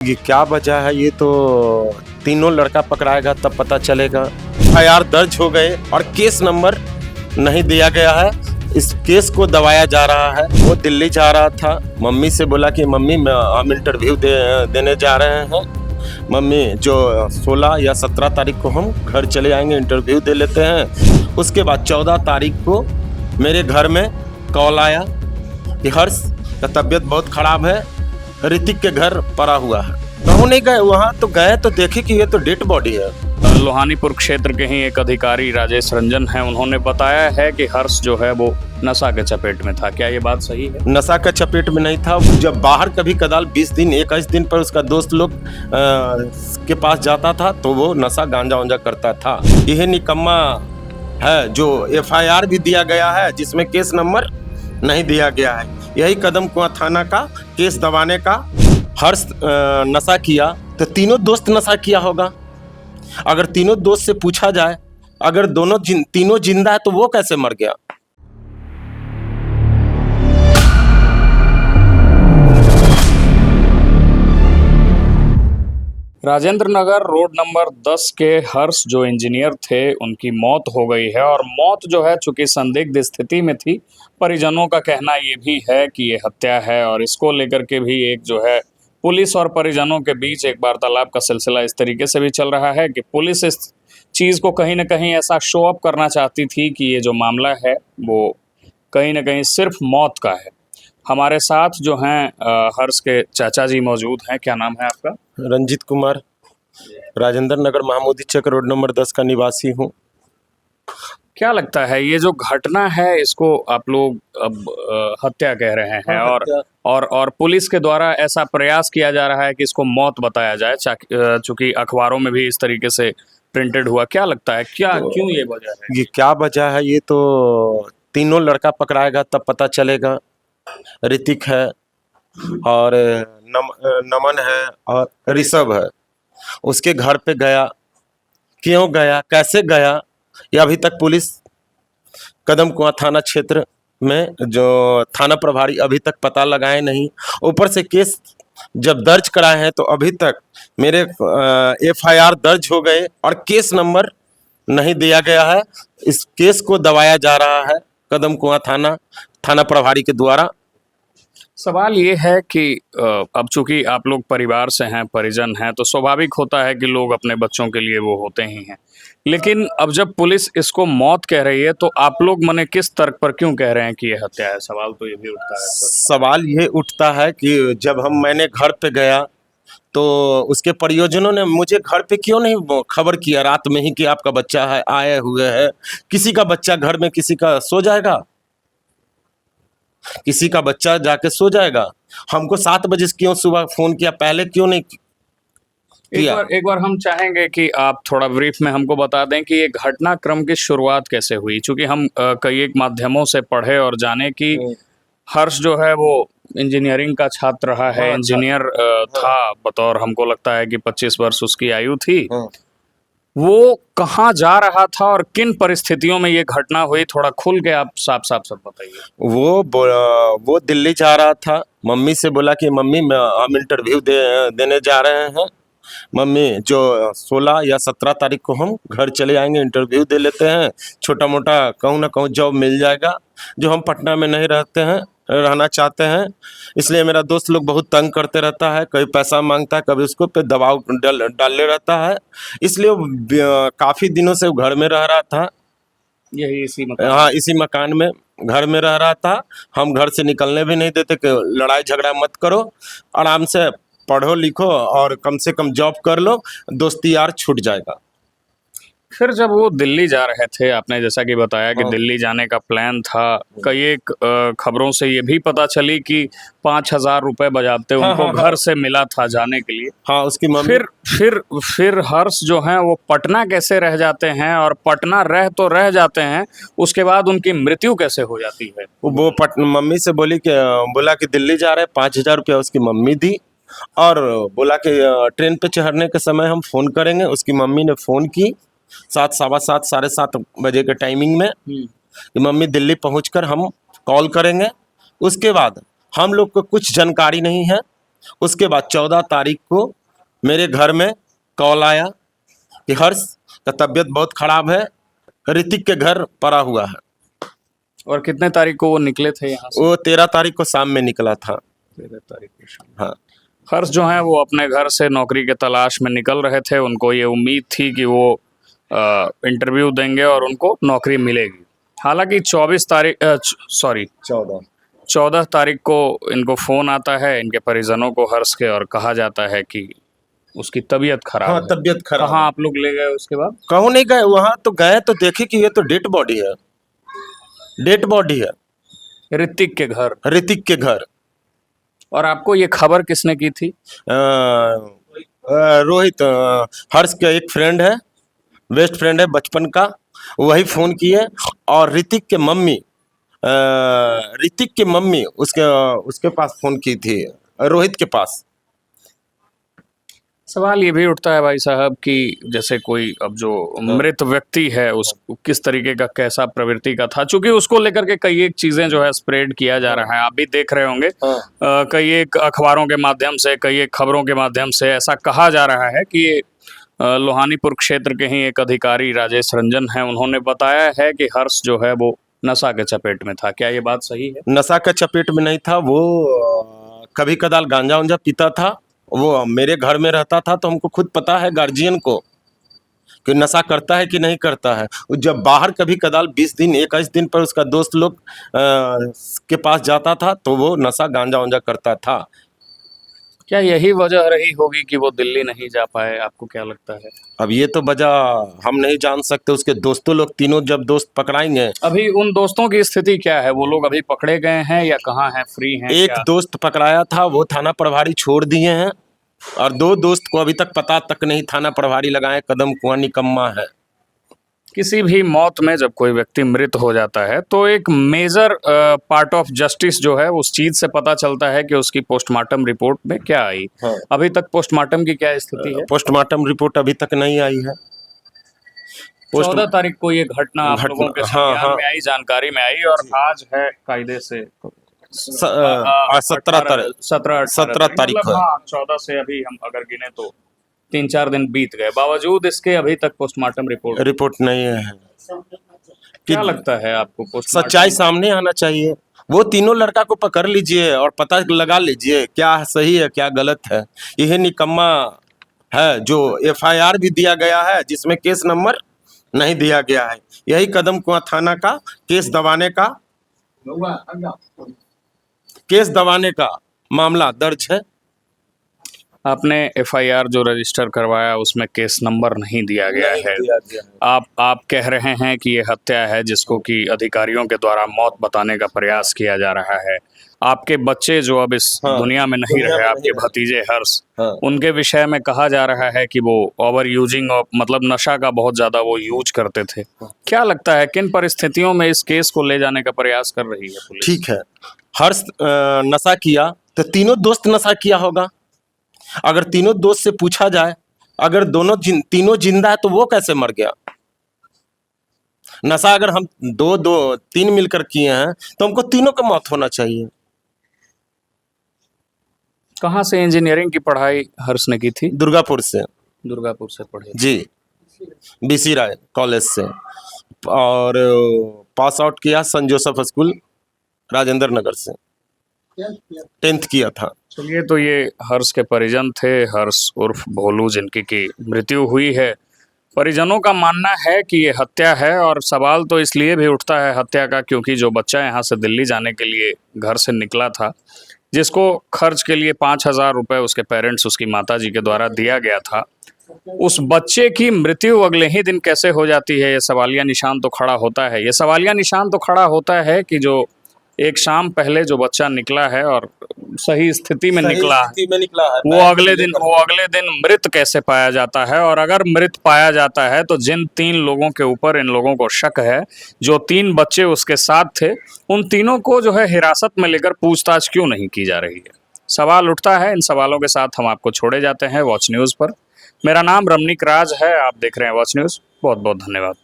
ये क्या वजह है, ये तो तीनों लड़का पकड़ाएगा तब पता चलेगा। एफआईआर दर्ज हो गए और केस नंबर नहीं दिया गया है। इस केस को दबाया जा रहा है। वो दिल्ली जा रहा था, मम्मी से बोला कि मम्मी हम इंटरव्यू देने जा रहे हैं। मम्मी जो 16 या 17 तारीख को हम घर चले आएंगे, इंटरव्यू दे लेते हैं। उसके बाद 14 तारीख को मेरे घर में कॉल आया कि हर्ष का तबीयत बहुत खराब है, ऋतिक के घर पड़ा हुआ है। तो नहीं गए वहाँ, तो गए तो देखे कि ये तो डेड बॉडी है। लोहानीपुर क्षेत्र के ही एक अधिकारी राजेश रंजन हैं, उन्होंने बताया है कि हर्ष जो है वो नशा के चपेट में था। क्या ये बात सही है? नशा के चपेट में नहीं था। जब बाहर कभी कदाल 20 दिन 21 दिन पर उसका दोस्त लोग के पास जाता था तो वो नशा गांजा वांजा करता था। यह निकम्मा है जो एफआईआर भी दिया गया है जिसमें केस नंबर नहीं दिया गया है। यही कदम कुआं थाना का केस दबाने का। हर्ष नशा किया तो तीनों दोस्त नशा किया होगा। अगर तीनों दोस्त से पूछा जाए, अगर तीनों जिंदा है तो वो कैसे मर गया? राजेंद्र नगर रोड नंबर 10 के हर्ष जो इंजीनियर थे, उनकी मौत हो गई है। और मौत जो है चूंकि संदिग्ध स्थिति में थी, परिजनों का कहना ये भी है कि ये हत्या है। और इसको लेकर के भी एक जो है पुलिस और परिजनों के बीच एक वार्तालाप का सिलसिला इस तरीके से भी चल रहा है कि पुलिस इस चीज़ को कहीं ना कहीं ऐसा शो अप करना चाहती थी कि ये जो मामला है वो कहीं ना कहीं सिर्फ मौत का है। हमारे साथ जो हैं हर्ष के चाचा जी मौजूद हैं। क्या नाम है आपका? रंजीत कुमार, राजेंद्र नगर महमूदी चक रोड नंबर 10 का निवासी हूँ। क्या लगता है ये जो घटना है, इसको आप लोग अब हत्या कह रहे हैं? और पुलिस के द्वारा ऐसा प्रयास किया जा रहा है कि इसको मौत बताया जाए, चूंकि अखबारों में भी इस तरीके से प्रिंटेड हुआ। क्या लगता है, क्यों ये वजह है? ये क्या वजह है, ये तो तीनों लड़का पकड़ाएगा तब पता चलेगा। ऋतिक है और नमन है और ऋषभ है। उसके घर पे गया, क्यों गया, कैसे गया, ये अभी तक पुलिस कदम कुआं थाना क्षेत्र में जो थाना प्रभारी अभी तक पता लगाए नहीं। ऊपर से केस जब दर्ज कराए हैं तो अभी तक मेरे एफआईआर दर्ज हो गए और केस नंबर नहीं दिया गया है। इस केस को दबाया जा रहा है कदम कुआं थाना प्रभारी के द्वारा। सवाल ये है कि अब चूंकि आप लोग परिवार से हैं, परिजन हैं, तो स्वाभाविक होता है कि लोग अपने बच्चों के लिए वो होते ही हैं। लेकिन अब जब पुलिस इसको मौत कह रही है तो आप लोग मने किस तर्क पर क्यों कह रहे हैं कि ये हत्या है? सवाल तो ये भी उठता है। सवाल ये उठता है कि जब मैंने घर पे गया तो उसके परियोजनों ने मुझे घर पे क्यों नहीं खबर किया रात में ही कि आपका बच्चा है, आए हुए है। किसी का बच्चा घर में किसी का सो जाएगा, किसी का बच्चा जाके सो जाएगा। हमको 7 बजे क्यों सुबह फोन किया, पहले क्यों नहीं किया? एक बार हम चाहेंगे कि आप थोड़ा ब्रीफ में हमको बता दें कि ये घटनाक्रम की शुरुआत कैसे हुई। चूंकि हम कई एक माध्यमों से पढ़े और जाने कि हर्ष जो है वो इंजीनियरिंग का छात्र रहा है, इंजीनियर था बतौर, हमको लगता है कि 25 वर्ष उसकी आयु थी। वो कहाँ जा रहा था और किन परिस्थितियों में ये घटना हुई, थोड़ा खुल के आप साफ साफ सब बताइए। वो दिल्ली जा रहा था, मम्मी से बोला कि मम्मी हम इंटरव्यू देने जा रहे हैं। मम्मी जो 16 या 17 तारीख को हम घर चले आएंगे, इंटरव्यू दे लेते हैं। छोटा मोटा कहूँ ना कहूँ जॉब मिल जाएगा, जो हम पटना में नहीं रहना चाहते हैं। इसलिए मेरा दोस्त लोग बहुत तंग करते रहता है, कभी पैसा मांगता है, कभी उसको पे दबाव डालने रहता है। इसलिए काफ़ी दिनों से वो घर में रह रहा था। यही इसी मकान? हाँ, इसी मकान में घर में रह रहा था। हम घर से निकलने भी नहीं देते कि लड़ाई झगड़ा मत करो, आराम से पढ़ो लिखो और कम से कम जॉब कर लो, दोस्ती यार छूट जाएगा। फिर जब वो दिल्ली जा रहे थे, आपने जैसा कि बताया कि दिल्ली जाने का प्लान था, कई एक खबरों से ये भी पता चली कि 5,000 रुपए बजाते उनको घर से मिला था जाने के लिए। हाँ, उसकी मम्मी। फिर हर्ष जो हैं वो पटना कैसे रह जाते हैं? और पटना रह जाते हैं, उसके बाद उनकी मृत्यु कैसे हो जाती है? वो मम्मी से बोला कि दिल्ली जा रहे, 5,000 रुपया उसकी मम्मी दी और बोला कि ट्रेन पे चढ़ने के समय हम फ़ोन करेंगे। उसकी मम्मी ने फ़ोन की 7, सवा 7, साढ़े 7 बजे के टाइमिंग में कि मम्मी दिल्ली पहुंचकर हम कॉल करेंगे। उसके बाद हम लोग को कुछ जानकारी नहीं है उसके बाद 14 तारीख को मेरे घर में कॉल आया कि हर्ष का तबीयत बहुत खराब है, ऋतिक के घर पड़ा हुआ है। और कितने तारीख को वो निकले थे यहाँ से? वो 13 तारीख को शाम में निकला था। 13 तारीख को शाम। हाँ, हर्ष जो है वो अपने घर से नौकरी के तलाश में निकल रहे थे। उनको ये उम्मीद थी कि वो इंटरव्यू देंगे और उनको नौकरी मिलेगी। हालांकि 14 तारीख को इनको फ़ोन आता है इनके परिजनों को, हर्ष के, और कहा जाता है कि उसकी तबीयत खराब हाँ, है। तबीयत खराब। कहाँ आप लोग ले गए उसके बाद? कहूँ नहीं गए, वहां तो गए तो देखे कि ये तो डेड बॉडी है, डेड बॉडी है ऋतिक के घर। ऋतिक के घर। और आपको ये खबर किसने की थी? रोहित, हर्ष का एक फ्रेंड है, बेस्ट फ्रेंड है बचपन का, वही फोन किए। और ऋतिक के मम्मी उसके पास फोन की थी, रोहित के पास। सवाल ये भी उठता है भाई साहब कि जैसे कोई अब जो मृत व्यक्ति है उस किस तरीके का, कैसा प्रवृत्ति का था, क्योंकि उसको लेकर के कई एक चीजें जो है स्प्रेड किया जा रहा है, आप भी देख रहे होंगे। कई एक अखबारों के माध्यम से, कई एक खबरों के माध्यम से ऐसा कहा जा रहा है कि लोहानीपुर क्षेत्र के ही एक अधिकारी राजेश रंजन है, उन्होंने बताया है कि हर्ष जो है वो नशा के चपेट में था। क्या ये बात सही है? नशा के चपेट में नहीं था वो, कभी कदाल गांजा उंजा पीता था। वो मेरे घर में रहता था तो हमको खुद पता है, गार्जियन को, कि नशा करता है कि नहीं करता है। जब बाहर कभी कदाल 20 दिन 21 दिन पर उसका दोस्त लोग के पास जाता था तो वो नशा गांजा उंजा करता था। क्या यही वजह रही होगी कि वो दिल्ली नहीं जा पाए? आपको क्या लगता है? अब ये तो वजह हम नहीं जान सकते। उसके दोस्तों लोग तीनों जब दोस्त पकड़ाएंगे। अभी उन दोस्तों की स्थिति क्या है? वो लोग अभी पकड़े गए हैं या कहाँ हैं, फ्री हैं? एक क्या? दोस्त पकड़ाया था, वो थाना प्रभारी छोड़ दिए हैं, और 2 दोस्त को अभी तक पता तक नहीं थाना प्रभारी लगाए। कदम कुआं निकम्मा है। किसी भी मौत में जब कोई व्यक्ति मृत हो जाता है तो एक मेजर पार्ट ऑफ जस्टिस जो है उस चीज से पता चलता है कि उसकी पोस्टमार्टम रिपोर्ट में क्या आई। हाँ। अभी तक पोस्टमार्टम की क्या स्थिति है? पोस्टमार्टम रिपोर्ट अभी तक नहीं आई है। 14 तारीख को ये घटना आप लोगों के संज्ञान में आई, जानकारी में आई, और आज है कायदे से 17 तारीख है। हाँ, 14 से अभी हम अगर गिने तो 3-4 दिन बीत गए। बावजूद इसके अभी तक पोस्टमार्टम रिपोर्ट नहीं है। क्या लगता है आपको? सच्चाई सामने आना चाहिए। वो तीनों लड़का को पकड़ लीजिए और पता लगा लीजिए क्या सही है क्या गलत है। यह निकम्मा है जो FIR भी दिया गया है जिसमें केस नंबर नहीं दिया गया है। यही कदम कुआं थाना का केस दबाने का मामला दर्ज है। आपने FIR जो रजिस्टर करवाया उसमें केस नंबर नहीं दिया गया है। आप कह रहे हैं कि ये हत्या है जिसको कि अधिकारियों के द्वारा मौत बताने का प्रयास किया जा रहा है। आपके बच्चे जो अब इस दुनिया में नहीं रहे, आपके भतीजे हर्ष, उनके विषय में कहा जा रहा है कि वो ओवर यूजिंग, मतलब नशा का बहुत ज्यादा वो यूज करते थे। क्या लगता है किन परिस्थितियों में इस केस को ले जाने का प्रयास कर रही है पुलिस? ठीक है, हर्ष नशा किया तो तीनों दोस्त नशा किया होगा। अगर तीनों दोस्त से पूछा जाए, अगर तीनों जिंदा है तो वो कैसे मर गया? नशा अगर हम 3 मिलकर किए हैं तो हमको तीनों का मौत होना चाहिए। कहाँ से इंजीनियरिंग की पढ़ाई हर्ष ने की थी? दुर्गापुर से पढ़े जी, BC राय कॉलेज से, और पास आउट किया सन जोसेफ स्कूल राजेंद्र नगर से, 10th किया था। चलिए, तो ये हर्ष के परिजन थे, हर्ष उर्फ भोलू, जिनकी की मृत्यु हुई है। परिजनों का मानना है कि ये हत्या है, और सवाल तो इसलिए भी उठता है हत्या का क्योंकि जो बच्चा यहाँ से दिल्ली जाने के लिए घर से निकला था, जिसको खर्च के लिए 5,000 रुपये उसके पेरेंट्स, उसकी माताजी के द्वारा दिया गया था, उस बच्चे की मृत्यु अगले ही दिन कैसे हो जाती है, ये सवालिया निशान तो खड़ा होता है। ये सवालिया निशान तो खड़ा होता है कि जो एक शाम पहले जो बच्चा निकला है और सही स्थिति में निकला है, वो अगले दिन मृत कैसे पाया जाता है। और अगर मृत पाया जाता है तो जिन 3 लोगों के ऊपर इन लोगों को शक है, जो 3 बच्चे उसके साथ थे, उन तीनों को जो है हिरासत में लेकर पूछताछ क्यों नहीं की जा रही है? सवाल उठता है। इन सवालों के साथ हम आपको छोड़े जाते हैं वॉच न्यूज़ पर। मेरा नाम रमनीक राज है, आप देख रहे हैं वॉच न्यूज़। बहुत बहुत धन्यवाद।